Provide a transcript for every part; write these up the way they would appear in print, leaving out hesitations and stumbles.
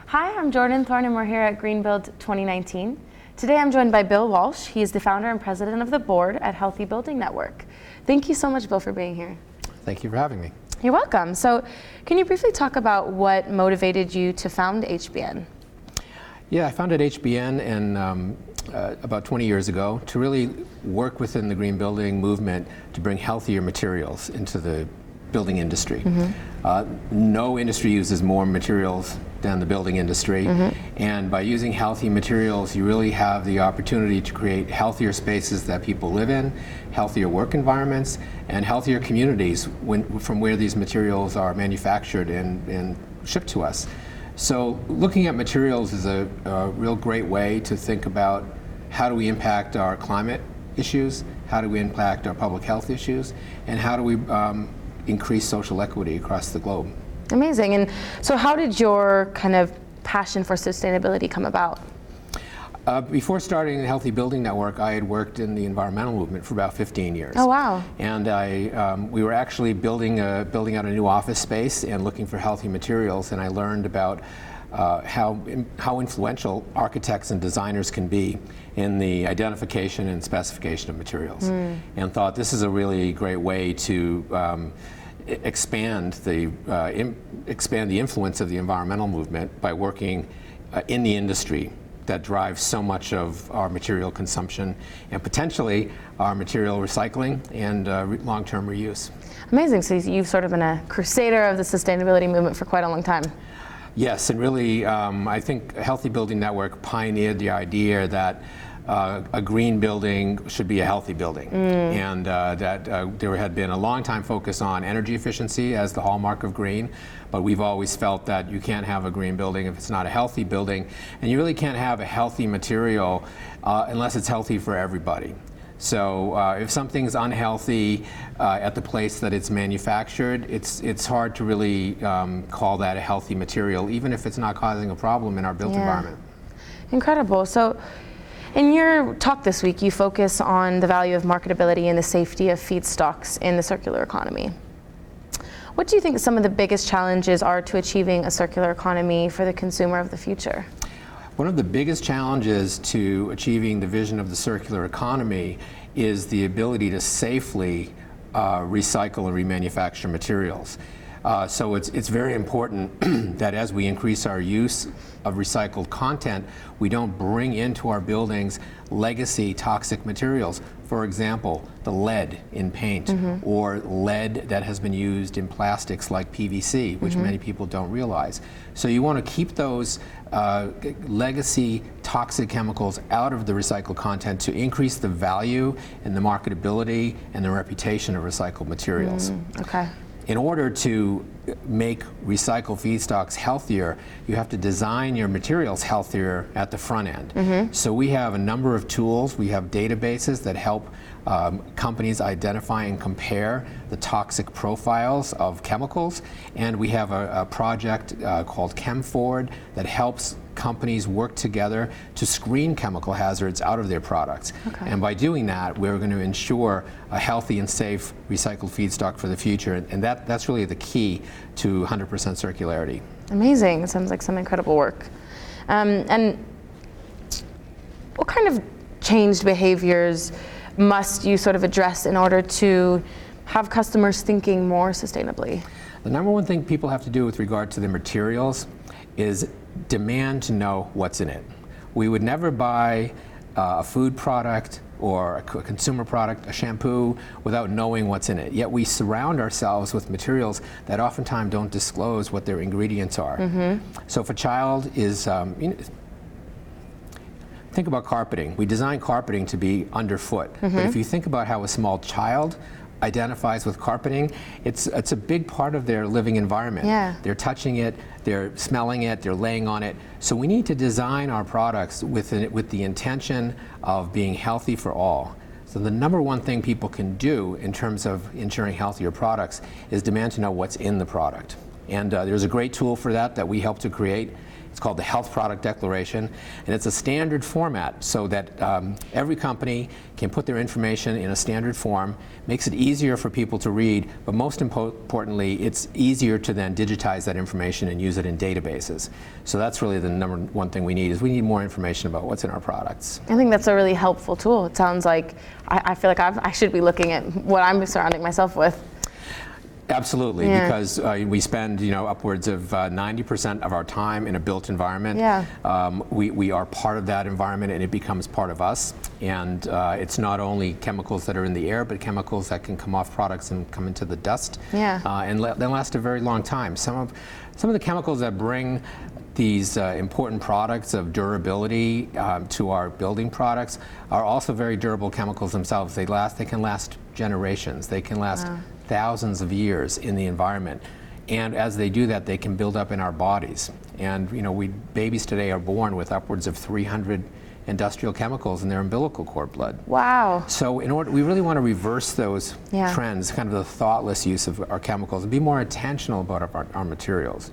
Hi, I'm Jordan Thorne, and we're here at Greenbuild 2019. Today I'm joined by Bill Walsh. He is the founder and president of the board at Healthy Building Network. Thank you so much, Bill, for being here. Thank you for having me. You're welcome. So can you briefly talk about what motivated you to found HBN? Yeah, I founded HBN about 20 years ago to really work within the green building movement to bring healthier materials into the building industry. No industry uses more materials than the building industry, and by using healthy materials you really have the opportunity to create healthier spaces that people live in, healthier work environments, and healthier communities from where these materials are manufactured and shipped to us. So looking at materials is a real great way to think about how do we impact our climate issues, how do we impact our public health issues, and how do we increase social equity across the globe. Amazing. And so how did your kind of passion for sustainability come about? Before starting the Healthy Building Network, I had worked in the environmental movement for about 15 years. Oh, wow. And we were actually building out a new office space and looking for healthy materials, and I learned about how influential architects and designers can be in the identification and specification of materials, and thought this is a really great way to expand the influence of the environmental movement by working in the industry that drives so much of our material consumption and potentially our material recycling and long-term reuse. Amazing. So you've sort of been a crusader of the sustainability movement for quite a long time. Yes, and really I think Healthy Building Network pioneered the idea that a green building should be a healthy building, and that there had been a long time focus on energy efficiency as the hallmark of green, but we've always felt that you can't have a green building if it's not a healthy building, and you really can't have a healthy material unless it's healthy for everybody. So if something's unhealthy at the place that it's manufactured, it's hard to really call that a healthy material, even if it's not causing a problem in our built environment. Incredible. So in your talk this week, you focus on the value of marketability and the safety of feedstocks in the circular economy. What do you think some of the biggest challenges are to achieving a circular economy for the consumer of the future? One of the biggest challenges to achieving the vision of the circular economy is the ability to safely recycle and remanufacture materials. So it's very important that as we increase our use of recycled content, we don't bring into our buildings legacy toxic materials. For example, the lead in paint, or lead that has been used in plastics like PVC, which many people don't realize. So you want to keep those legacy toxic chemicals out of the recycled content to increase the value and the marketability and the reputation of recycled materials. Okay. In order to make recycled feedstocks healthier, you have to design your materials healthier at the front end. So we have a number of tools. We have databases that help companies identify and compare the toxic profiles of chemicals. And we have a project called ChemForward that helps companies work together to screen chemical hazards out of their products. And by doing that, we're going to ensure a healthy and safe recycled feedstock for the future. And that's really the key to 100% circularity. Amazing. It sounds like some incredible work. And what kind of changed behaviors must you sort of address in order to have customers thinking more sustainably? The number one thing people have to do with regard to the materials is demand to know what's in it. We would never buy a food product or a consumer product, a shampoo, without knowing what's in it. Yet we surround ourselves with materials that oftentimes don't disclose what their ingredients are. So if a child is, think about carpeting. We design carpeting to be underfoot. But if you think about how a small child identifies with carpeting, it's a big part of their living environment. They're touching it, they're smelling it, they're laying on it. So we need to design our products with the intention of being healthy for all. So the number one thing people can do in terms of ensuring healthier products is demand to know what's in the product. And there's a great tool for that we helped to create. It's called the Health Product Declaration, and it's a standard format so that every company can put their information in a standard form, makes it easier for people to read, but most importantly, it's easier to then digitize that information and use it in databases. So that's really the number one thing we need, is we need more information about what's in our products. I think that's a really helpful tool. It sounds like I feel like I should be looking at what I'm surrounding myself with. Absolutely, because we spend upwards of 90% of our time in a built environment. We are part of that environment, and it becomes part of us. And it's not only chemicals that are in the air, but chemicals that can come off products and come into the dust, and then last a very long time. Some of the chemicals that bring these important products of durability to our building products are also very durable chemicals themselves. They can last generations. They can last thousands of years in the environment, and as they do that, they can build up in our bodies. And babies today are born with upwards of 300 industrial chemicals in their umbilical cord blood. Wow. So we really want to reverse those trends, kind of the thoughtless use of our chemicals, and be more intentional about our materials.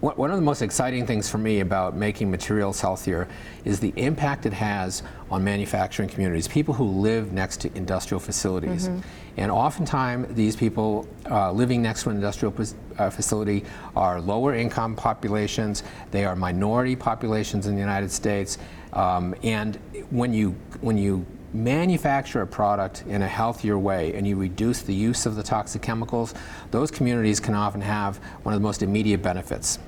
One of the most exciting things for me about making materials healthier is the impact it has on manufacturing communities, people who live next to industrial facilities. And oftentimes these people living next to an industrial facility are lower income populations, they are minority populations in the United States, and when you manufacture a product in a healthier way and you reduce the use of the toxic chemicals, those communities can often have one of the most immediate benefits.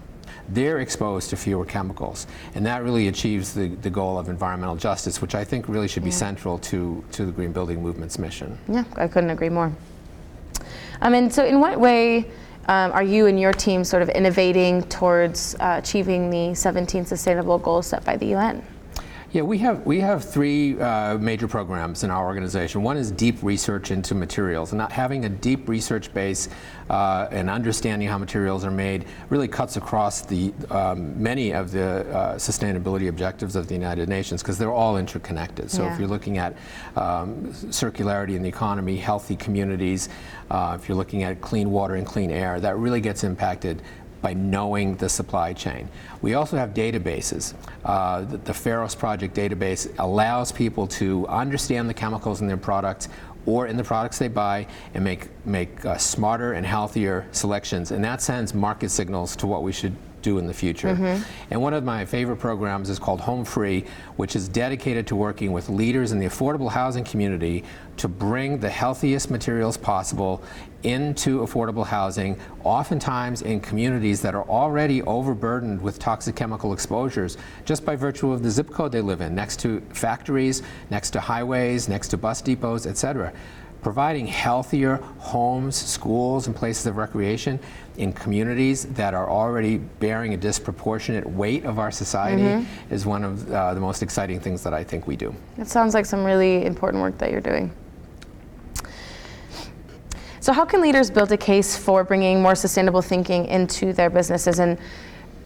They're exposed to fewer chemicals, and that really achieves the goal of environmental justice, which I think really should be central to the green building movement's mission. Yeah, I couldn't agree more. And so in what way are you and your team sort of innovating towards achieving the 17 sustainable goals set by the UN? Yeah, we have three major programs in our organization. One is deep research into materials, and not having a deep research base and understanding how materials are made really cuts across the many of the sustainability objectives of the United Nations, because they're all interconnected. So if you're looking at circularity in the economy, healthy communities, if you're looking at clean water and clean air, that really gets impacted by knowing the supply chain. We also have databases. The Pharos Project database allows people to understand the chemicals in their products or in the products they buy and make smarter and healthier selections. And that sends market signals to what we should do in the future. And one of my favorite programs is called Home Free, which is dedicated to working with leaders in the affordable housing community to bring the healthiest materials possible into affordable housing, oftentimes in communities that are already overburdened with toxic chemical exposures just by virtue of the zip code they live in, next to factories, next to highways, next to bus depots, etc. Providing healthier homes, schools, and places of recreation in communities that are already bearing a disproportionate weight of our society is one of the most exciting things that I think we do. It sounds like some really important work that you're doing. So how can leaders build a case for bringing more sustainable thinking into their businesses and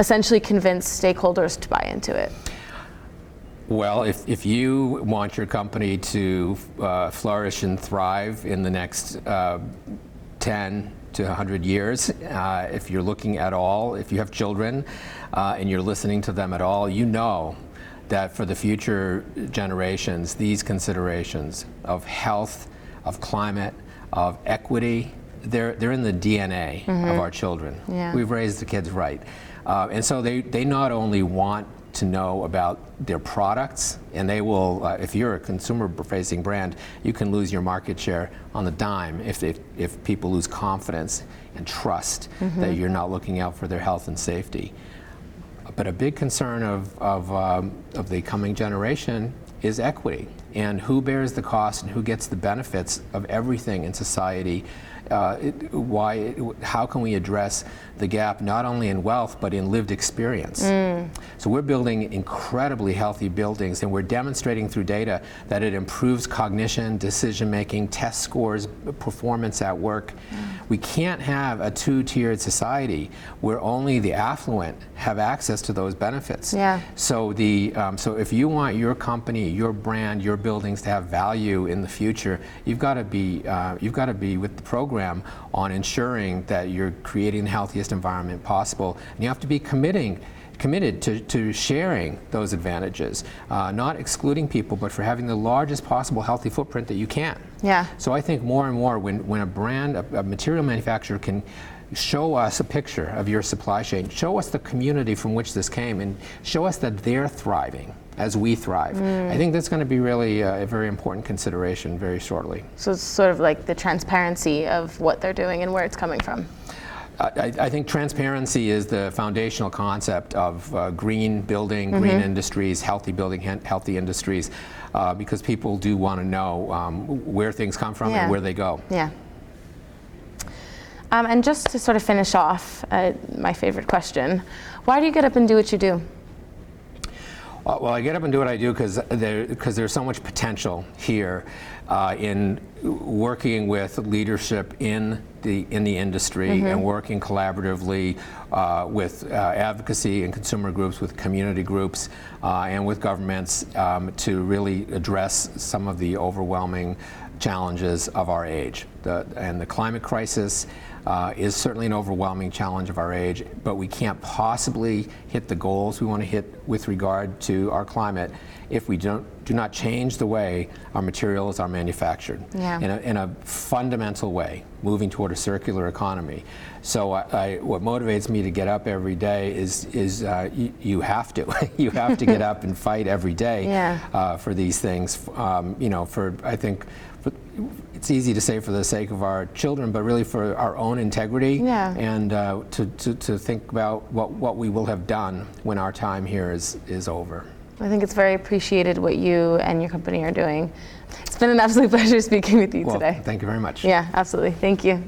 essentially convince stakeholders to buy into it? Well, if you want your company to flourish and thrive in the next 10 to 100 years, if you're looking at all, if you have children and you're listening to them at all, you know that for the future generations, these considerations of health, of climate, of equity, they're in the DNA of our children. We've raised the kids right. And so they not only want to know about their products, and they will, if you're a consumer-facing brand, you can lose your market share on the dime if people lose confidence and trust that you're not looking out for their health and safety. But a big concern of the coming generation is equity, and who bears the cost and who gets the benefits of everything in society. How can we address the gap not only in wealth but in lived experience? So we're building incredibly healthy buildings, and we're demonstrating through data that it improves cognition, decision making, test scores, performance at work. We can't have a two-tiered society where only the affluent have access to those benefits. So if you want your company, your brand, your buildings to have value in the future, you've got to be with the program on ensuring that you're creating the healthiest environment possible, and you have to be committing committed to sharing those advantages, not excluding people, but for having the largest possible healthy footprint that you can. Yeah. So I think more and more when a brand, a material manufacturer can show us a picture of your supply chain, show us the community from which this came, and show us that they're thriving as we thrive. I think that's going to be really a very important consideration very shortly. So it's sort of like the transparency of what they're doing and where it's coming from. I think transparency is the foundational concept of green building, green industries, healthy building, healthy industries, because people do want to know where things come from and where they go. Yeah. And just to sort of finish off, my favorite question, why do you get up and do what you do? Well, I get up and do what I do because there's so much potential here in working with leadership in the industry and working collaboratively with advocacy and consumer groups, with community groups, and with governments to really address some of the overwhelming challenges of our age. And the climate crisis is certainly an overwhelming challenge of our age, but we can't possibly hit the goals we want to hit with regard to our climate if we do not change the way our materials are manufactured in a fundamental way, moving toward a circular economy. So what motivates me to get up every day is you have to you have to get up and fight every day for these things. I think it's easy to say for the sake of our children, but really for our own integrity and to think about what we will have done when our time here is over. I think it's very appreciated what you and your company are doing. It's been an absolute pleasure speaking with you today. Thank you very much. Yeah, absolutely. Thank you.